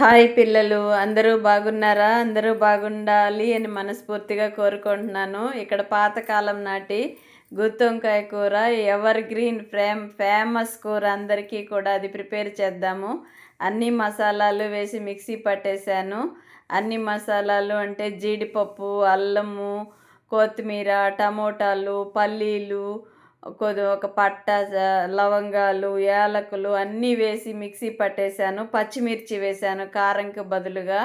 Hi పిల్లలు, అందరూ బాగున్నారా? అందరూ బాగుండాలి అని మనస్ఫూర్తిగా కోరుకుంటున్నాను. ఇక్కడ పాతకాలం నాటి గుత్తొంకాయ కూర ఎవర్ గ్రీన్ ఫేమస్ కూర, అందరికీ కూడా అది ప్రిపేర్ చేద్దాము. అన్ని మసాలాలు వేసి మిక్సీ పట్టేశాను. అన్ని మసాలాలు అంటే జీడిపప్పు, అల్లము, కొత్తిమీర, టమోటాలు, పల్లీలు, ఒక పట్ట, లవంగాలు, యాలకులు అన్నీ వేసి మిక్సీ పట్టేశాను. పచ్చిమిర్చి వేశాను కారంకి బదులుగా.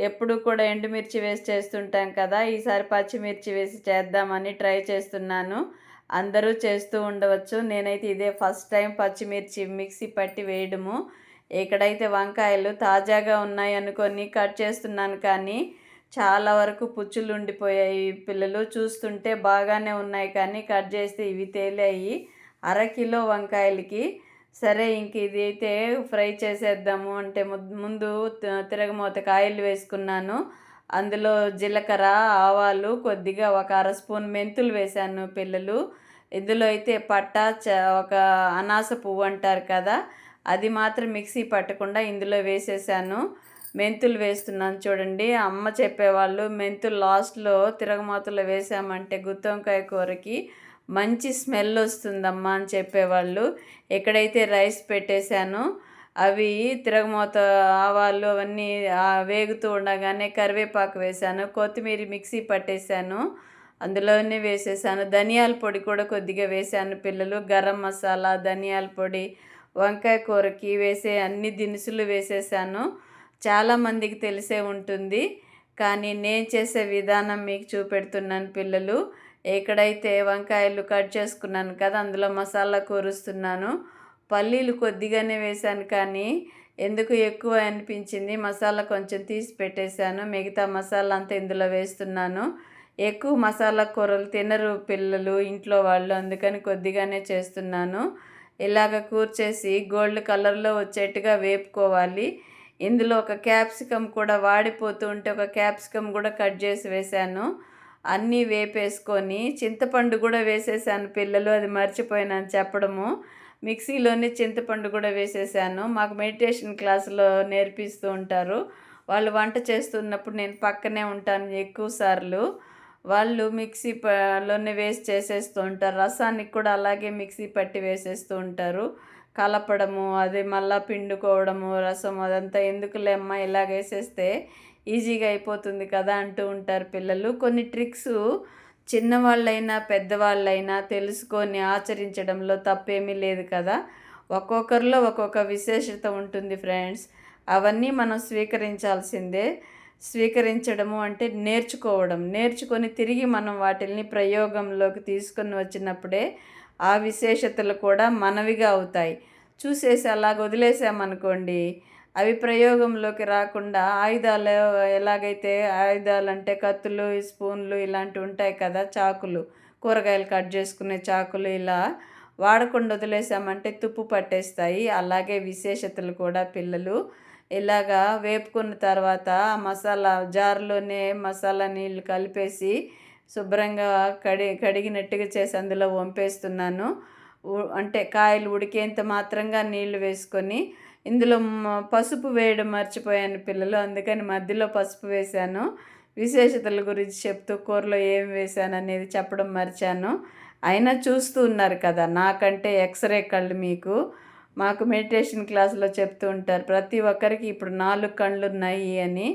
ఎప్పుడు కూడా ఎండుమిర్చి వేసి చేస్తుంటాం కదా, ఈసారి పచ్చిమిర్చి వేసి చేద్దామని ట్రై చేస్తున్నాను. అందరూ చేస్తూ ఉండవచ్చు, నేనైతే ఇదే ఫస్ట్ టైం పచ్చిమిర్చి మిక్సీ పట్టి వేయడము. ఇక్కడైతే వంకాయలు తాజాగా ఉన్నాయి అనుకొని కట్ చేస్తున్నాను, కానీ చాలా వరకు పుచ్చులు ఉండిపోయాయి. పిల్లలు చూస్తుంటే బాగానే ఉన్నాయి, కానీ కట్ చేస్తే ఇవి తేలాయి. అరకిలో వంకాయలకి. సరే, ఇంక ఇది అయితే ఫ్రై చేసేద్దాము అంటే ముందు తిరగమూతకి ఆయిల్ వేసుకున్నాను. అందులో జీలకర్ర, ఆవాలు, కొద్దిగా ఒక అర స్పూన్ మెంతులు వేశాను పిల్లలు. ఇందులో అయితే పట్ట, ఒక అనాస పువ్వు అంటారు కదా, అది మాత్రం మిక్సీ పట్టకుండా ఇందులో వేసేసాను. మెంతులు వేస్తున్నాను చూడండి. అమ్మ చెప్పేవాళ్ళు, మెంతులు లాస్ట్లో తిరగమాతలో వేసామంటే గుత్తొంకాయ కూరకి మంచి స్మెల్ వస్తుందమ్మా అని చెప్పేవాళ్ళు. ఎక్కడైతే రైస్ పెట్టేశాను, అవి తిరగమాత, ఆవాలు అవన్నీ వేగుతూ ఉండగానే కరివేపాకు వేశాను, కొత్తిమీర మిక్సీ పట్టేశాను, అందులోనే వేసేసాను. ధనియాల పొడి కూడా కొద్దిగా వేశాను పిల్లలు. గరం మసాలా, ధనియాల పొడి, వంకాయ కూరకి వేసే అన్ని దినుసులు వేసేసాను. చాలామందికి తెలిసే ఉంటుంది, కానీ నేను చేసే విధానం మీకు చూపెడుతున్నాను పిల్లలు. ఎక్కడైతే వంకాయలు కట్ చేసుకున్నాను కదా, అందులో మసాలా కూరుస్తున్నాను. పల్లీలు కొద్దిగానే వేశాను, కానీ ఎందుకు ఎక్కువ అనిపించింది, మసాలా కొంచెం తీసి పెట్టేశాను. మిగతా మసాలా అంతా ఇందులో వేస్తున్నాను. ఎక్కువ మసాలా కూరలు తినరు పిల్లలు ఇంట్లో వాళ్ళు, అందుకని కొద్దిగానే చేస్తున్నాను. ఇలాగ కూర్చేసి గోల్డ్ కలర్లో వచ్చేట్టుగా వేపుకోవాలి. ఇందులో ఒక క్యాప్సికమ్ కూడా వాడిపోతూ ఉంటే ఒక క్యాప్సికమ్ కూడా కట్ చేసి వేశాను. అన్నీ వేపేసుకొని చింతపండు కూడా వేసేసాను పిల్లలు, అది మర్చిపోయినాను చెప్పడము. మిక్సీలోనే చింతపండు కూడా వేసేసాను. మాకు మెడిటేషన్ క్లాసులో నేర్పిస్తూ ఉంటారు. వాళ్ళు వంట చేస్తున్నప్పుడు నేను పక్కనే ఉంటాను ఎక్కువ సార్లు. వాళ్ళు లోనే వేసి చేసేస్తూ ఉంటారు. రసానికి కూడా అలాగే మిక్సీ పట్టి వేసేస్తూ ఉంటారు. కలపడము, అది మళ్ళీ పిండుకోవడము, రసం అదంతా ఎందుకులే అమ్మ, ఇలాగ వేసేస్తే ఈజీగా అయిపోతుంది కదా అంటూ ఉంటారు పిల్లలు. కొన్ని ట్రిక్స్ చిన్నవాళ్ళైనా పెద్దవాళ్ళైనా తెలుసుకొని ఆచరించడంలో తప్పేమీ లేదు కదా. ఒక్కొక్కరిలో ఒక్కొక్క విశేషత ఉంటుంది ఫ్రెండ్స్, అవన్నీ మనం స్వీకరించాల్సిందే. స్వీకరించడము అంటే నేర్చుకొని తిరిగి మనం వాటిని ప్రయోగంలోకి తీసుకొని వచ్చినప్పుడే ఆ విశేషతలు కూడా మనవిగా అవుతాయి. చూసేసి అలాగ వదిలేసామనుకోండి, అవి ప్రయోగంలోకి రాకుండా ఆయుధాలు, ఎలాగైతే ఆయుధాలు అంటే కత్తులు, స్పూన్లు ఇలాంటివి ఉంటాయి కదా, చాకులు, కూరగాయలు కట్ చేసుకునే చాకులు, ఇలా వాడకుండా వదిలేసామంటే తుప్పు పట్టేస్తాయి. అలాగే విశేషతలు కూడా పిల్లలు. ఇలాగా వేపుకున్న తర్వాత మసాలా జార్లోనే మసాలా నీళ్ళు కలిపేసి శుభ్రంగా కడిగినట్టుగా చేసి అందులో వంపేస్తున్నాను. అంటే కాయలు ఉడికేంత మాత్రంగా నీళ్లు వేసుకొని ఇందులో పసుపు వేయడం మర్చిపోయాను పిల్లలు, అందుకని మధ్యలో పసుపు వేశాను. విశేషతల గురించి చెప్తూ కూరలో ఏం వేశాను అనేది చెప్పడం మర్చాను. అయినా చూస్తూ ఉన్నారు కదా, నాకంటే ఎక్స్రే కళ్ళు మీకు. మాకు మెడిటేషన్ క్లాసులో చెప్తూ ఉంటారు, ప్రతి ఒక్కరికి ఇప్పుడు 4 కళ్ళు ఉన్నాయి అని.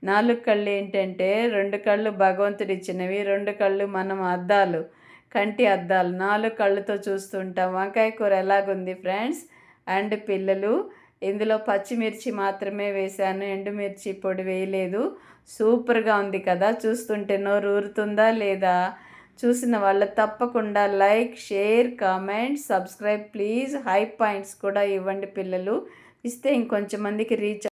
4 కళ్ళు ఏంటంటే 2 కళ్ళు భగవంతుడు ఇచ్చినవి, 2 కళ్ళు మనం అద్దాలు, కంటి అద్దాలు. 4 కళ్ళుతో చూస్తుంటాం. వంకాయ కూర ఎలాగుంది ఫ్రెండ్స్ అండ్ పిల్లలు. ఇందులో పచ్చిమిర్చి మాత్రమే వేశాను, ఎండుమిర్చి పొడి వేయలేదు. సూపర్గా ఉంది కదా, చూస్తుంటే నోరు ఊరుతుందా లేదా? చూసిన వాళ్ళు తప్పకుండా like, share, comment, subscribe please. High points కూడా ఇవ్వండి పిల్లలు, ఇస్తే ఇంకొంచెం మందికి రీచ్